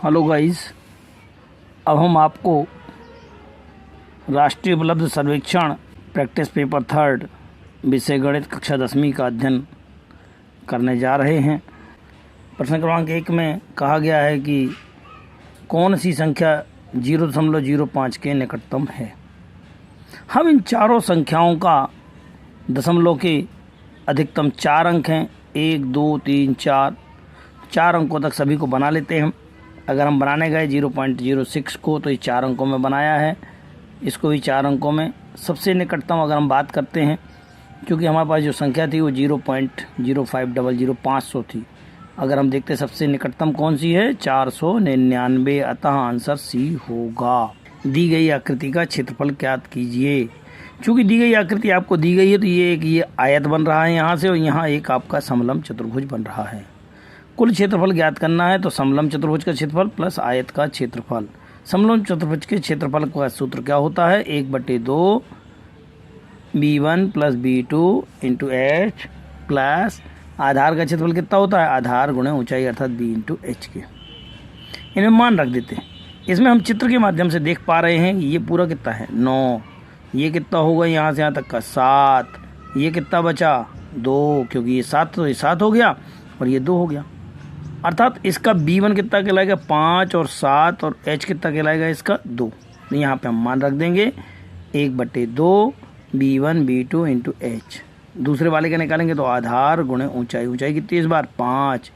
Hello guys, अब हम आपको राष्ट्रीय उपलब्ध सर्वेक्षण प्रैक्टिस पेपर 3 विषय गणित कक्षा 10वीं का अध्ययन करने जा रहे हैं। प्रश्न क्रमांक 1 में कहा गया है कि कौन सी संख्या 0.05 के निकटतम है। हम इन चारों संख्याओं का दशमलव के अधिकतम 4 अंक हैं, 1, 2, 3, 4 अंकों तक सभी को बना लेते हैं। अगर हम बनाने गए 0.06 को तो ये 4 अंकों में बनाया है, इसको भी 4 अंकों में। सबसे निकटतम अगर हम बात करते हैं, क्योंकि हमारे पास जो संख्या थी वो 0.0500500 थी। अगर हम देखते हैं सबसे निकटतम कौन सी है, 499, अतः आंसर सी होगा। दी गई आकृति का क्षेत्रफल ज्ञात कीजिए। चूँकि दी गई आकृति आपको दी गई है तो ये आयत बन रहा है यहाँ से, और यहाँ एक आपका समलम चतुर्भुज बन रहा है। कुल क्षेत्रफल ज्ञात करना है तो समलम चतुर्भुज का क्षेत्रफल प्लस आयत का क्षेत्रफल। समलम चतुर्भुज के क्षेत्रफल का सूत्र क्या होता है, 1/2 b1 + b2 × h प्लस आधार का क्षेत्रफल कितना होता है, आधार गुणे ऊंचाई अर्थात b × h के। इनमें मान रख देते हैं। इसमें हम चित्र के माध्यम से देख पा रहे हैं ये पूरा कितना है, 9। ये कितना होगा यहाँ से यहाँ तक का 7। ये कितना बचा, 2, क्योंकि ये 7 तो ये 7 हो गया और ये 2 हो गया। अर्थात इसका b1 कितना कहलाएगा, 5 और 7, और h कितना कहलाएगा इसका, 2। तो यहाँ पे हम मान रख देंगे 1/2 b1 b2 × h। दूसरे वाले का निकालेंगे तो आधार गुणे ऊंचाई। ऊंचाई कितनी इस बार, 5,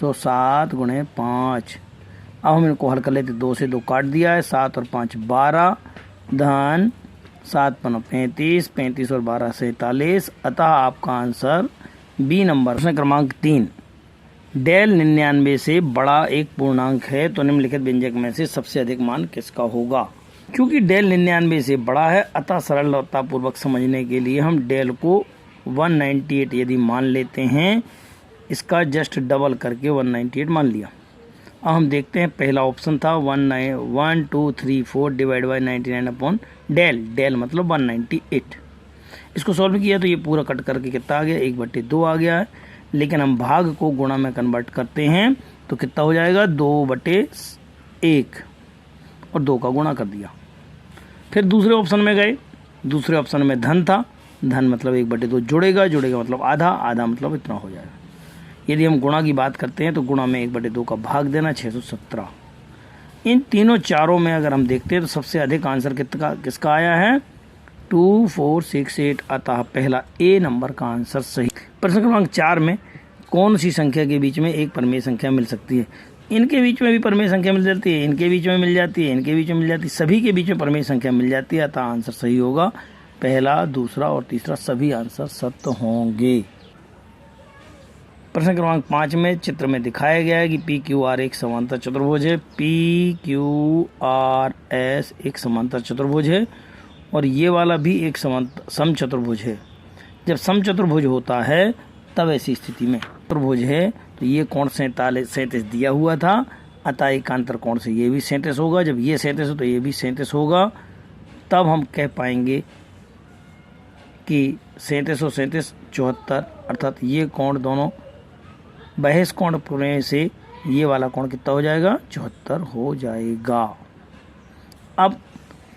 तो 7 × 5। अब हम इनको हल कर लेते, 2 से 2 काट दिया है, 7 और 5 12, धन 7 × 5 35, 35 और 12 47। अतः आपका आंसर बी नंबर। प्रश्न क्रमांक 3, डेल 99 से बड़ा एक पूर्णांक है तो निम्नलिखित व्यंजक में से सबसे अधिक मान किसका होगा। क्योंकि डेल 99 से बड़ा है, अतः सरलतापूर्वक समझने के लिए हम डेल को 198 यदि मान लेते हैं, इसका जस्ट डबल करके 198 मान लिया। अब हम देखते हैं, पहला ऑप्शन था 1 2 3 4 / 99 डेल मतलब 198। इसको सॉल्व किया तो ये पूरा कट करके कितना आ गया, 1/2 आ गया है। लेकिन हम भाग को गुणा में कन्वर्ट करते हैं तो कितना हो जाएगा, 2/1 और 2 का गुणा कर दिया। फिर दूसरे ऑप्शन में गए, दूसरे ऑप्शन में धन था, धन मतलब 1/2 जुड़ेगा मतलब आधा मतलब इतना हो जाएगा। यदि हम गुणा की बात करते हैं तो गुणा में 1/2 का भाग देना, 617। इन तीनों चारों में अगर हम देखते हैं तो सबसे अधिक आंसर किसका आया है, 2468। अतः पहला ए नंबर का आंसर सही। प्रश्न क्रमांक 4 में कौन सी संख्या के बीच में एक परमेय संख्या मिल सकती है। इनके बीच में भी परमेय संख्या मिल जाती है, इनके बीच में मिल जाती है, इनके बीच में मिल जाती है, सभी के बीच में परमेय संख्या मिल जाती है। अतः आंसर सही होगा। पहला, दूसरा और तीसरा सभी आंसर सत्य होंगे। प्रश्न क्रमांक 5 में चित्र में दिखाया गया है कि PQR एक समांतर चतुर्भुज है, PQRS एक समांतर चतुर्भुज है, और ये वाला भी एक समचतुर्भुज है। जब समचतुर्भुज होता है तब ऐसी स्थिति में चतुर्भुज है तो ये कोण 37 दिया हुआ था, अतः एकांतर कोण से ये भी 37 होगा। जब ये 37 हो तो ये भी 37 होगा। तब हम कह पाएंगे कि 37 और 37 74, अर्थात ये कोण दोनों बहस कोण प्रमेय से ये वाला कोण कितना हो जाएगा, 74 हो जाएगा। अब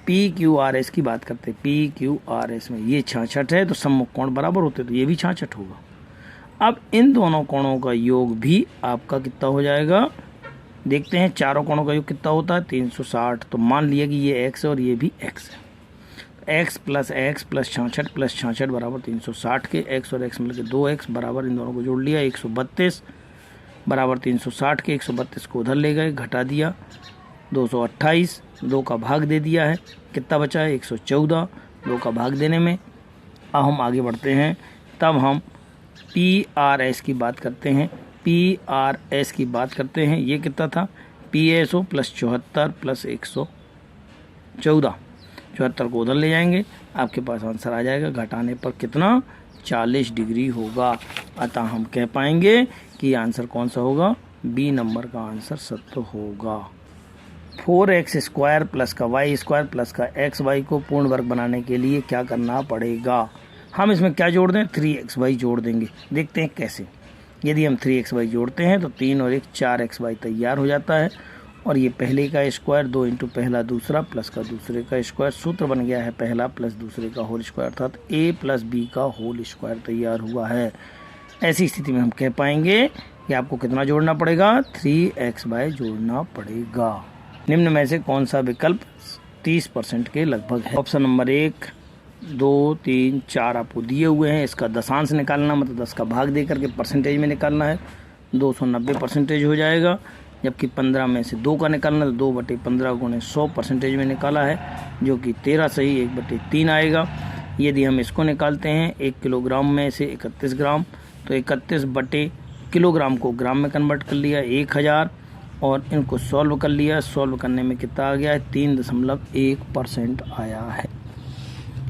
PQRS की बात करते हैं। PQRS में ये 66 है तो सम्मुख कोण बराबर होते तो ये भी 66 होगा। अब इन दोनों कोणों का योग भी आपका कितना हो जाएगा, देखते हैं। चारों कोणों का योग कितना होता है, 360। तो मान लिया कि ये x है और ये भी x है। x + x + 66 + 66 बराबर 360 के। x और x मिलकर 2x बराबर, इन दोनों को जोड़ लिया, 132 बराबर 360 के। 132 को उधर ले गए, घटा दिया, 228, 2 का भाग दे दिया है, कितना बचा है, 114, 2 का भाग देने में। अब हम आगे बढ़ते हैं, तब हम PRS की बात करते हैं। PRS की बात करते हैं, ये कितना था, PSO + 74 + 114, 74 को उधर ले जाएंगे, आपके पास आंसर आ जाएगा। घटाने पर कितना, 40 डिग्री होगा। अतः हम कह पाएंगे कि आंसर कौन सा होगा, बी नंबर का आंसर सत्य होगा। 4x² + का y² + का xy को पूर्ण वर्ग बनाने के लिए क्या करना पड़ेगा। हम इसमें क्या जोड़ दें, 3xy जोड़ देंगे। देखते हैं कैसे। यदि हम 3xy जोड़ते हैं तो 3 और 1 4xy तैयार हो जाता है, और ये पहले का स्क्वायर 2 इंटू पहला दूसरा प्लस का दूसरे का स्क्वायर, सूत्र बन गया है पहला प्लस दूसरे का होल स्क्वायर, अर्थात a प्लस बी का होल स्क्वायर तैयार हुआ है। ऐसी स्थिति में हम कह पाएंगे कि आपको कितना जोड़ना पड़ेगा, 3x जोड़ना पड़ेगा। निम्न में से कौन सा विकल्प 30% के लगभग है? ऑप्शन नंबर 1, 2, 3, 4 आपको दिए हुए हैं। इसका दशांश निकालना, मतलब 10 का भाग दे करके परसेंटेज में निकालना है, 290% हो जाएगा। जबकि 15 में से 2 का निकालना तो 2/15 गुणे 100% में निकाला है, जो कि 13 सही 1/3 आएगा। यदि हम इसको निकालते हैं 1 किलोग्राम में से 31 ग्राम, तो 31 किलोग्राम को ग्राम में कन्वर्ट कर लिया 1000 और इनको सॉल्व कर लिया। सॉल्व करने में कितना आ गया है, 3.1% आया है।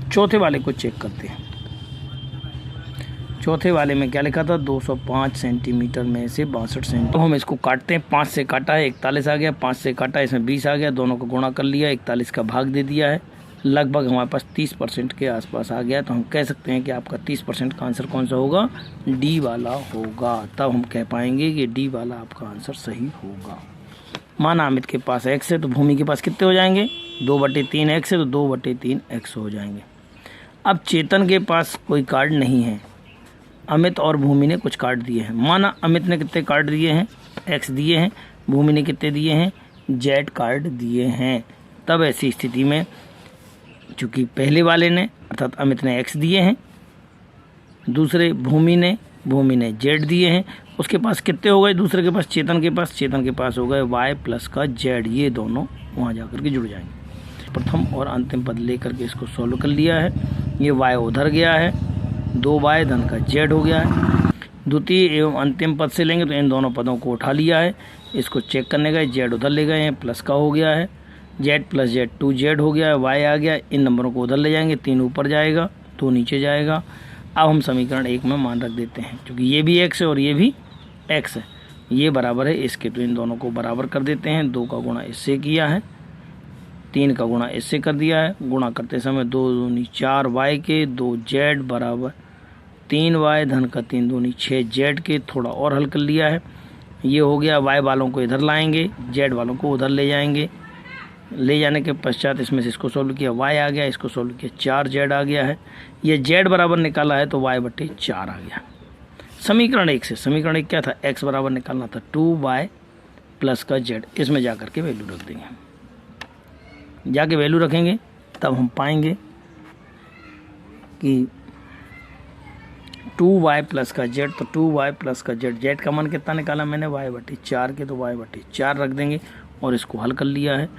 चौथे वाले को चेक करते हैं। चौथे वाले में क्या लिखा था, 205 सेंटीमीटर में से 62 सेंटीमीटर। तो हम इसको काटते हैं, 5 से काटा है 41 आ गया, 5 से काटा इसमें 20 आ गया, दोनों को गुणा कर लिया, 41 का भाग दे दिया है, लगभग हमारे पास 30% के आसपास आ गया। तो हम कह सकते हैं कि आपका 30% का आंसर कौन सा होगा, डी वाला होगा। तब हम कह पाएंगे कि डी वाला आपका आंसर सही होगा। माना अमित के पास x है तो भूमि के पास कितने हो जाएंगे, 2/3 x है तो 2/3 x हो जाएंगे। अब चेतन के पास कोई कार्ड नहीं है, अमित और भूमि ने कुछ कार्ड दिए हैं। माना अमित ने कितने कार्ड दिए हैं, x दिए हैं, भूमि ने कितने दिए हैं, z कार्ड दिए हैं। तब ऐसी स्थिति में चूँकि पहले वाले ने अर्थात अमित ने x दिए हैं, दूसरे भूमि ने z दिए हैं, उसके पास कितने हो गए, दूसरे के पास चेतन के पास हो गए y प्लस का z। ये दोनों वहाँ जाकर के जुड़ जाएंगे। प्रथम और अंतिम पद लेकर के इसको सॉल्व कर लिया है। ये y उधर गया है, 2y धन का z हो गया है। द्वितीय एवं अंतिम पद से लेंगे तो इन दोनों पदों को उठा लिया है, इसको चेक करने गए, z उधर ले गए हैं, प्लस का हो गया है, z प्लस z 2z हो गया है, y आ गया। इन नंबरों को उधर ले जाएंगे, 3 ऊपर जाएगा 2 नीचे जाएगा। अब हम समीकरण 1 में मान रख देते हैं, क्योंकि ये भी x है और ये भी x है, ये बराबर है इसके, तो इन दोनों को बराबर कर देते हैं। 2 का गुणा इससे किया है, 3 का गुणा इससे कर दिया है। गुणा करते समय 2 दूनी 4y के, 2z बराबर 3y धन का 3 दूनी 6z के। थोड़ा और हल कर लिया है, ये हो गया। y वालों को इधर लाएंगे, z वालों को उधर ले जाएंगे। ले जाने के पश्चात इसमें से इसको सोल्व किया, y आ गया, इसको सोल्व किया 4z आ गया है। ये z बराबर निकाला है तो y/4 आ गया। समीकरण 1 से, समीकरण 1 क्या था, x बराबर निकालना था 2y प्लस का z। इसमें जाकर के वैल्यू रख देंगे, जाके वैल्यू रखेंगे तब हम पाएंगे कि 2y प्लस का z, तो 2y प्लस का z, z का मान कितना निकाला मैंने, y/4 के, तो y/4 रख देंगे और इसको हल कर लिया है।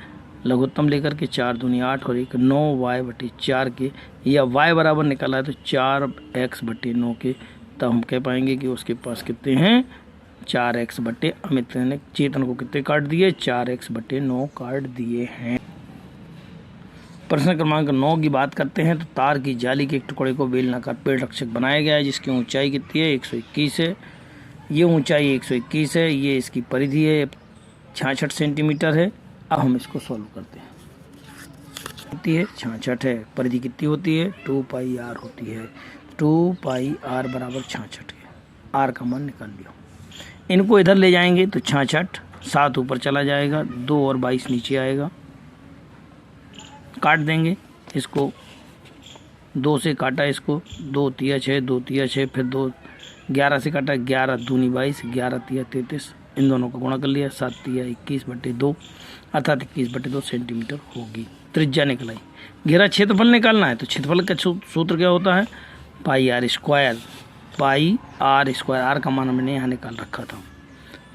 लघुत्तम लेकर के 4 दूनी 8 और 1 9 y/4 के, या y बराबर निकाला है तो 4x/9 के। तब हम कह पाएंगे कि उसके पास कितने हैं, 4x अमित ने चेतन को कितने कार्ड दिए, 4x/9 कार्ड दिए हैं। प्रश्न क्रमांक 9 की बात करते हैं तो तार की जाली के एक टुकड़े को बेलनाकार पेड़ रक्षक बनाया गया है, जिसकी ऊंचाई कितनी है, 121 है। ये ऊंचाई 121 है, ये इसकी परिधि है 66 सेंटीमीटर है। अब हम इसको सॉल्व करते हैं। कितनी है, 66 है। परिधि कितनी होती है, 2πr होती है। 2πr बराबर 66 है। r का मान निकाल लिया। इनको इधर ले जाएंगे तो 66 7 ऊपर चला जाएगा, 2 और 22 नीचे आएगा। काट देंगे इसको, 2 से काटा इसको, 2 तिया 6, 2 तिया 6, फिर 2 11 से काटा, 11 दूनी 22, 11 तिया 33। इन दोनों को गुणा कर लिया, 7 तिया 21/2 अर्थात 21/2 सेंटीमीटर होगी। त्रिज्या निकलाई। घेरा क्षेत्रफल निकालना है तो क्षेत्रफल का सूत्र क्या होता है, πr स्क्वायर। r का मान हमने यहाँ निकाल रखा था,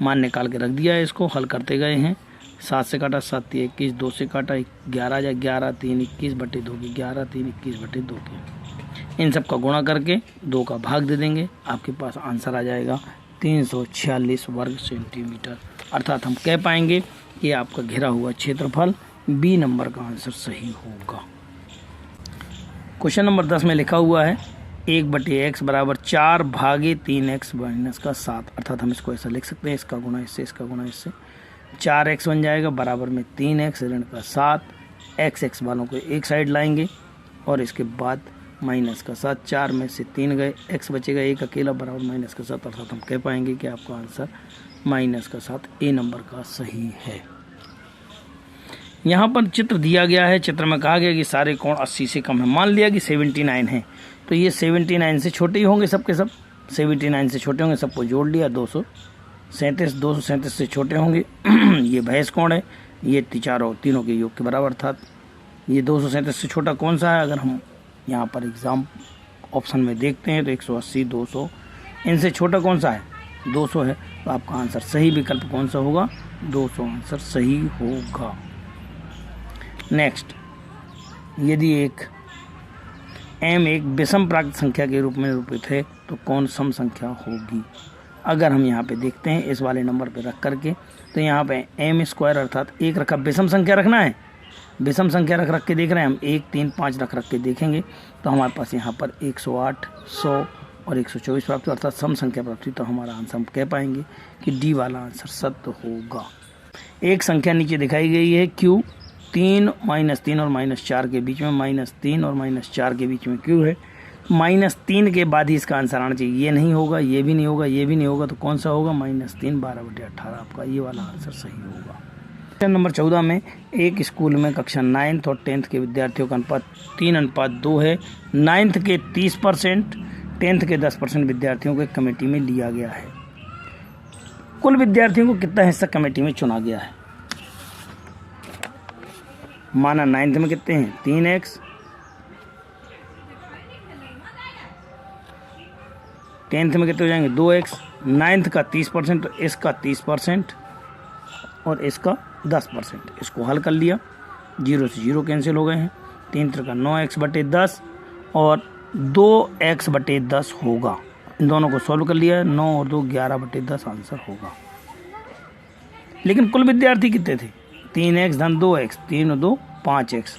मान निकाल के रख दिया है। इसको हल करते गए हैं, 7 से काटा 7 तिया 21, 2 से काटा 11 या 11 3 21/2 की, 11 3 21/2 की। इन सब का गुणा करके 2 का भाग दे देंगे, आपके पास आंसर आ जाएगा 346 वर्ग सेंटीमीटर। अर्थात हम कह पाएंगे कि आपका घिरा हुआ क्षेत्रफल बी नंबर का आंसर सही होगा। क्वेश्चन नंबर 10 में लिखा हुआ है 1/x बराबर 4 भागे 3x माइनस का 7। अर्थात हम इसको ऐसा लिख सकते हैं, इसका गुणा इससे, इसका गुणा इससे, 4x बन जाएगा बराबर में 3x ऋण का 7। x वालों को एक साइड लाएंगे और इसके बाद माइनस का 7, 4 में से 3 गए, x बचेगा 1 अकेला बराबर माइनस का 7। अर्थात हम कह पाएंगे कि आपका आंसर माइनस का 7 ए नंबर का सही है। यहाँ पर चित्र दिया गया है, चित्र में कहा गया कि सारे कोण 80 से कम है। मान लिया कि 79 है, तो ये 79 से छोटे ही होंगे, सबके सब 79 से छोटे होंगे, सबको जोड़ लिया 237 से छोटे होंगे। ये भैंस कोण है, ये तीनों के योग के बराबर था। ये 237 से छोटा कौन सा है? अगर हम यहाँ पर एग्जाम ऑप्शन में देखते हैं तो 180, 200, इनसे छोटा कौन सा है? 200 है। तो आपका आंसर सही विकल्प कौन सा होगा? 200 आंसर सही होगा। नेक्स्ट, यदि एक m एक विषम प्राकृत संख्या के रूप में निरूपित है तो कौन सम संख्या होगी? अगर हम यहाँ पे देखते हैं इस वाले नंबर पे रख करके, तो यहाँ पे m² अर्थात एक रखा, विषम संख्या रखना है, विषम संख्या रख के देख रहे हैं हम, 1, 3, 5 रख के देखेंगे तो हमारे पास यहाँ पर 108, 100 और 124 प्राप्त, अर्थात सम संख्या प्राप्ति। तो हमारा आंसर हम कह पाएंगे कि डी वाला आंसर सत्य होगा। एक संख्या नीचे दिखाई गई है Q, 3, -3 और -4 के बीच में, -3 और -4 के बीच में Q है। -3 के बाद ही इसका आंसर आना चाहिए। ये नहीं होगा, ये भी नहीं होगा, ये भी नहीं होगा, तो कौन सा होगा? -3, 12/18 आपका ये वाला आंसर सही होगा। क्वेश्चन नंबर 14 में एक स्कूल में कक्षा 9th और 10th के विद्यार्थियों का अनुपात 3:2 है। 9th के 30%, 10th के 10% विद्यार्थियों को एक कमेटी में लिया गया है। कुल विद्यार्थियों को कितना हिस्सा कमेटी में चुना गया है? माना 9th में कितने हैं? 3x, 10th में कितने हो जाएंगे? 2x, 9th का 30%, तो इसका 30% और इसका 10%। इसको हल कर लिया, 0 से 0 कैंसिल हो गए हैं। 3 का 9x/10 और 2x/10 होगा। इन दोनों को सॉल्व कर लिया, 9 और 2 11/10 आंसर होगा। लेकिन कुल विद्यार्थी कितने थे? 3x धन 2x, 3 और 2 5x।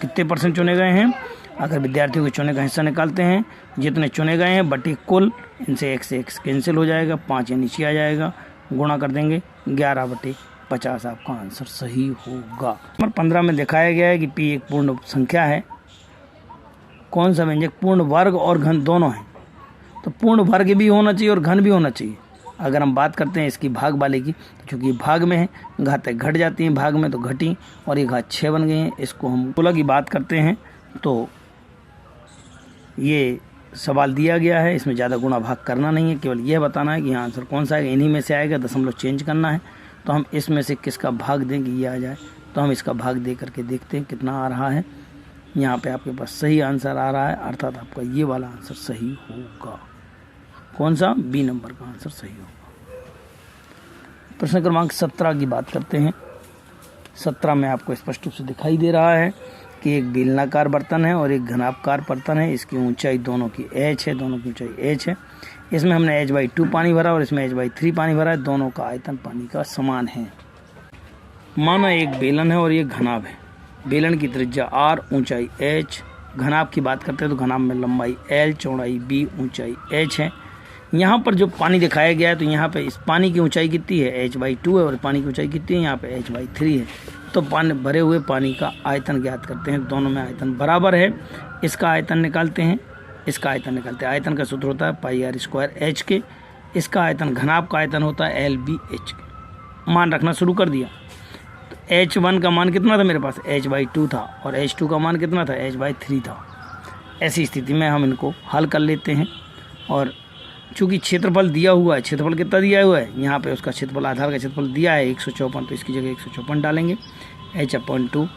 कितने परसेंट चुने गए हैं? अगर विद्यार्थियों के चुने का हिस्सा निकालते हैं, जितने चुने गए हैं बटे कुल, इनसे x कैंसिल हो जाएगा, 5 या नीचे आ जाएगा, गुणा कर देंगे, 11/50 आपका आंसर सही होगा। नंबर 15 में दिखाया गया है कि p एक पूर्ण संख्या है। कौन सा व्यंजक पूर्ण वर्ग और घन दोनों है? तो पूर्ण वर्ग भी होना चाहिए और घन भी होना चाहिए। अगर हम बात करते हैं इसकी भाग वाले की, तो चूँकि भाग में है, घातें घट जाती हैं भाग में, तो घटी, और ये घात 6 बन गई हैं। इसको हम तुला की बात करते हैं तो ये सवाल दिया गया है, इसमें ज़्यादा गुणा भाग करना नहीं है, केवल यह बताना है कि यहाँ आंसर कौन सा है। इन्हीं में से आएगा, दशमलव चेंज करना है। तो हम इसमें से किसका भाग दें कि ये आ जाए, तो हम इसका भाग दे करके देखते हैं कितना आ रहा है। यहाँ पे आपके पास सही आंसर आ रहा है, अर्थात आपका ये वाला आंसर सही होगा। कौन सा? बी नंबर का आंसर सही होगा। प्रश्न क्रमांक 17 की बात करते हैं। 17 में आपको स्पष्ट रूप से दिखाई दे रहा है कि एक बेलनाकार बर्तन है और एक घनाभकार बर्तन है। इसकी ऊंचाई दोनों की h है, दोनों की ऊंचाई h है। इसमें हमने h/2 पानी भरा और इसमें h/3 पानी भरा है। दोनों का आयतन पानी का समान है। माना एक बेलन है और एक घनाभ है। बेलन की त्रिज्या r, ऊंचाई h। घनाभ की बात करते हैं तो घनाभ में लंबाई l, चौड़ाई b, ऊंचाई h है। यहाँ पर जो पानी दिखाया गया है, तो यहाँ पे इस पानी की ऊंचाई कितनी है? h/2 है, और पानी की ऊंचाई कितनी है? यहाँ पे h/3 है। तो पानी भरे हुए पानी का आयतन ज्ञात करते हैं। दोनों में आयतन बराबर है। इसका आयतन निकालते हैं, इसका आयतन निकालते हैं। आयतन का सूत्र होता है πr² h के। इसका आयतन, घनाभ का आयतन होता है LBH के। मान रखना शुरू कर दिया। तो h1 का मान कितना था मेरे पास? h/2 था, और h2 का मान कितना था? h/3 था। ऐसी स्थिति में हम इनको हल कर लेते हैं। और चूँकि क्षेत्रफल दिया हुआ है, क्षेत्रफल कितना दिया हुआ है? यहाँ पे उसका क्षेत्रफल, आधार का क्षेत्रफल दिया है 154, तो इसकी जगह 154 डालेंगे। h/2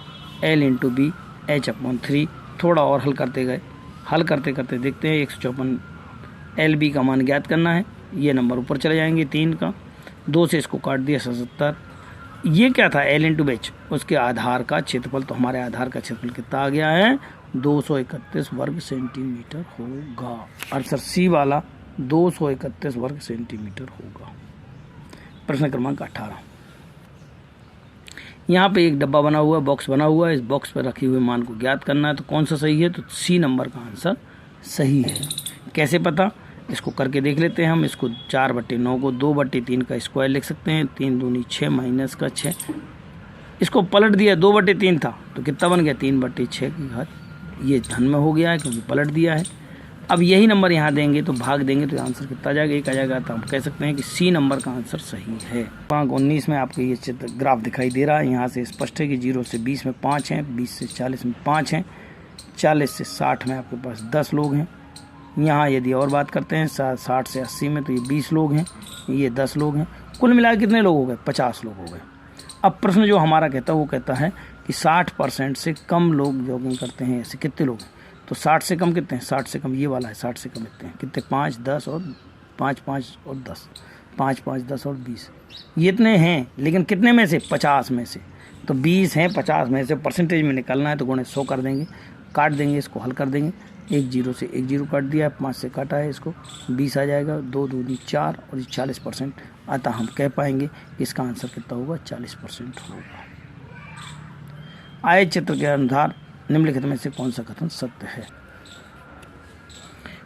l × b h/3। थोड़ा और हल करते गए, हल करते करते देखते हैं 154 LB का मान ज्ञात करना है। ये नंबर ऊपर चले जाएंगे 3 का, 2 से इसको काट दिया 77। ये क्या था? l × h, उसके आधार का क्षेत्रफल। तो हमारे आधार का क्षेत्रफल कितना आ गया है? 231 वर्ग सेंटीमीटर होगा। आंसर सी वाला 231 वर्ग सेंटीमीटर होगा। प्रश्न क्रमांक 18। यहाँ पे एक डब्बा बना हुआ है, बॉक्स बना हुआ है। इस बॉक्स पर रखे हुए मान को ज्ञात करना है। तो कौन सा सही है? तो सी नंबर का आंसर सही है। कैसे पता? इसको करके देख लेते हैं हम। इसको 4/9 को 2/3 का स्क्वायर लिख सकते हैं। 3 दूनी 6 माइनस का 6। इसको पलट दिया, 2/3 था तो कितना बन गया? 3/6 की घात। ये धन में हो गया है क्योंकि पलट दिया है। अब यही नंबर यहाँ देंगे तो भाग देंगे तो आंसर कितना आ जाएगा, 1 आ जाएगा। तो हम कह सकते हैं कि सी नंबर का आंसर सही है। अंक 19 में आपको ये चित्र ग्राफ दिखाई दे रहा है। यहाँ से स्पष्ट है कि 0 से 20 में 5 हैं, 20 से 40 में 5 हैं, 40 से 60 में आपके पास 10 लोग हैं। यहाँ यदि और बात करते हैं 60 से 80 में तो ये 20 लोग हैं, ये 10 लोग हैं। कुल मिला के कितने लोग हो गए, 50 लोग हो गए। अब प्रश्न जो हमारा कहता है वो कहता है कि 60% से कम लोग जॉगिंग करते हैं, ऐसे कितने लोग हैं। तो 60 से कम कितने हैं, 60 से कम ये वाला है, 60 से कम कितने हैं, कितने 5, 10 और 5, 5 और 10, 5, 5, 10 और 20, ये इतने हैं। लेकिन कितने में से, 50 में से। तो 20 हैं 50 में से, परसेंटेज में निकालना है तो गुणे 100 कर देंगे, काट देंगे, इसको हल कर देंगे। 1 0 से 1 0 काट दिया, 5 से काटा है, इसको 20 आ जाएगा, 2 दूनी 4 और 40%। अतः हम कह पाएंगे इसका आंसर कितना होगा, 40% होगा। आए चित्र के अनुसार निम्नलिखित में से कौन सा कथन सत्य है।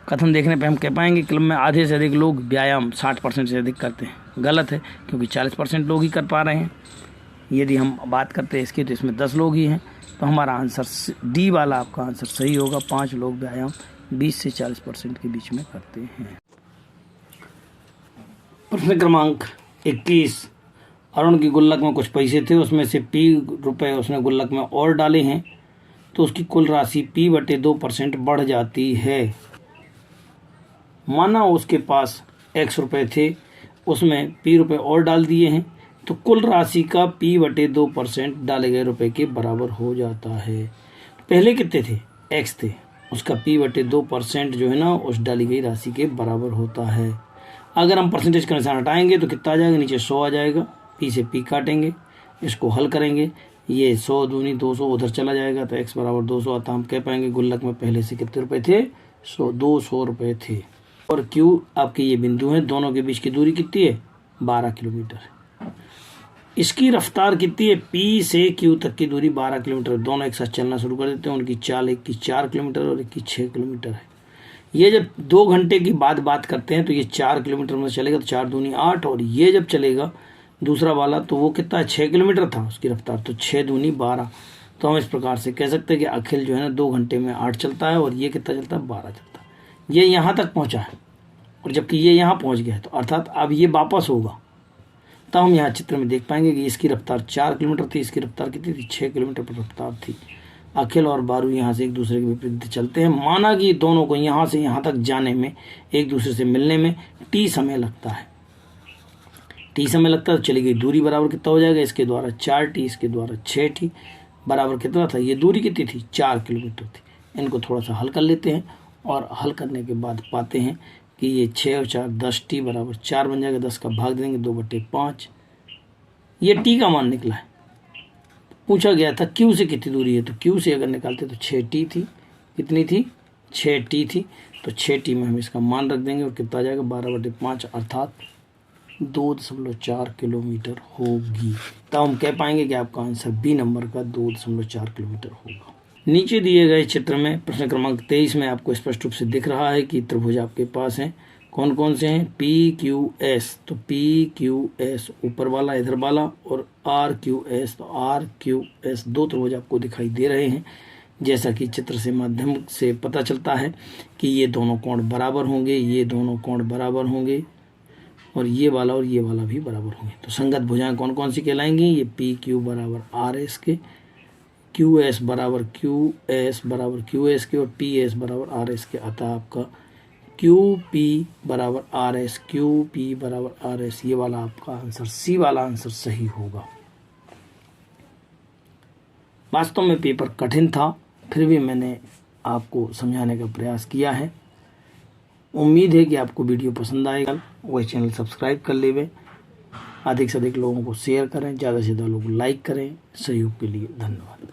कथन देखने पे हम कह पाएंगे क्लब में आधे से अधिक लोग व्यायाम 60% से अधिक करते हैं। गलत है, क्योंकि 40% लोग ही कर पा रहे हैं। यदि हम बात करते हैं इसकी तो इसमें 10 लोग ही हैं। तो हमारा आंसर डी वाला आपका आंसर सही होगा। 5 लोग व्यायाम 20 से 40% के बीच में करते हैं। प्रश्न क्रमांक 21। अरुण की गुल्लक में कुछ पैसे थे, उसमें से P रुपए उसने गुल्लक में और डाले हैं तो उसकी कुल राशि P/2% बढ़ जाती है। माना उसके पास X रुपए थे, उसमें P रुपए और डाल दिए हैं तो कुल राशि का P/2% डाले गए रुपए के बराबर हो जाता है। पहले कितने थे, X थे, उसका P/2% जो है ना उस डाली गई राशि के बराबर होता है। अगर हम परसेंटेज का निशान हटाएंगे तो कितना आ जाएगा, नीचे 100 आ जाएगा। P से P काटेंगे, इसको हल करेंगे, ये 100 दूनी 200 उधर चला जाएगा तो X बराबर 200 आता। हम कह पाएंगे गुल्लक में पहले से कितने रुपए थे, 200 रुपए थे। और Q आपके ये बिंदु हैं, दोनों के बीच की दूरी कितनी है, 12 किलोमीटर। इसकी रफ्तार कितनी है, P से Q तक की दूरी 12 किलोमीटर। दोनों एक साथ चलना शुरू कर देते हैं। उनकी चाल एक की 4 किलोमीटर और एक की 6 किलोमीटर है। ये जब 2 घंटे की बाद बात करते हैं तो ये 4 किलोमीटर में चलेगा तो 4 दूनी 8, और ये जब चलेगा दूसरा वाला तो वो कितना है, 6 किलोमीटर था उसकी रफ्तार, तो 6 दूनी 12। तो हम इस प्रकार से कह सकते हैं कि अखिल जो है ना 2 घंटे में 8 चलता है और ये कितना चलता है, 12 चलता है। ये यहाँ तक पहुँचा है और जबकि ये यहाँ पहुँच गया है, तो अर्थात अब ये वापस होगा। तब हम यहाँ चित्र में देख पाएंगे कि इसकी रफ्तार 4 किलोमीटर थी, इसकी रफ्तार कितनी थी, 6 किलोमीटर पर रफ्तार थी। अखिल और बारू यहाँ से एक दूसरे के विपरीत चलते हैं। माना कि दोनों को यहाँ से यहाँ तक जाने में, एक दूसरे से मिलने में T समय लगता है। T समय लगता है तो चली गई दूरी बराबर कितना हो जाएगा, इसके द्वारा 4T, इसके द्वारा 6T बराबर कितना था, ये दूरी कितनी थी, 4 किलोमीटर थी। इनको थोड़ा सा हल कर लेते हैं और हल करने के बाद पाते हैं कि ये 6 और 4 10T बराबर 4 बन जाएगा। 10 का भाग देंगे 2/5। ये T का मान निकला है। पूछा गया था Q से कितनी दूरी है, तो Q से अगर निकालते तो 6T थी। कितनी थी, 6T थी। तो 6T में हम इसका मान रख देंगे और कितना आ जाएगा, 12/5 अर्थात 2.4 किलोमीटर होगी। तब हम कह पाएंगे कि आपका आंसर बी नंबर का 2.4 किलोमीटर होगा। नीचे दिए गए चित्र में प्रश्न क्रमांक 23 में आपको स्पष्ट रूप से दिख रहा है कि त्रिभुज आपके पास हैं। कौन कौन से हैं, PQS, तो PQS ऊपर वाला इधर वाला, और RQS, तो RQS 2 त्रिभुज आपको दिखाई दे रहे हैं। जैसा कि चित्र से माध्यम से पता चलता है कि ये दोनों कोण बराबर होंगे, ये दोनों कोण बराबर होंगे, और ये वाला भी बराबर होंगे। तो संगत भुजाएं कौन कौन सी कहलाएंगी, ये PQ बराबर RS के, QS बराबर QS के, और PS बराबर RS के। अतः आपका QP बराबर RS, QP बराबर RS, ये वाला आपका आंसर, सी वाला आंसर सही होगा। वास्तव में पेपर कठिन था, फिर भी मैंने आपको समझाने का प्रयास किया है। उम्मीद है कि आपको वीडियो पसंद आएगा। वह चैनल सब्सक्राइब कर लेवे, अधिक से अधिक लोगों को शेयर करें, ज़्यादा से ज़्यादा लोग लाइक करें। सहयोग के लिए धन्यवाद।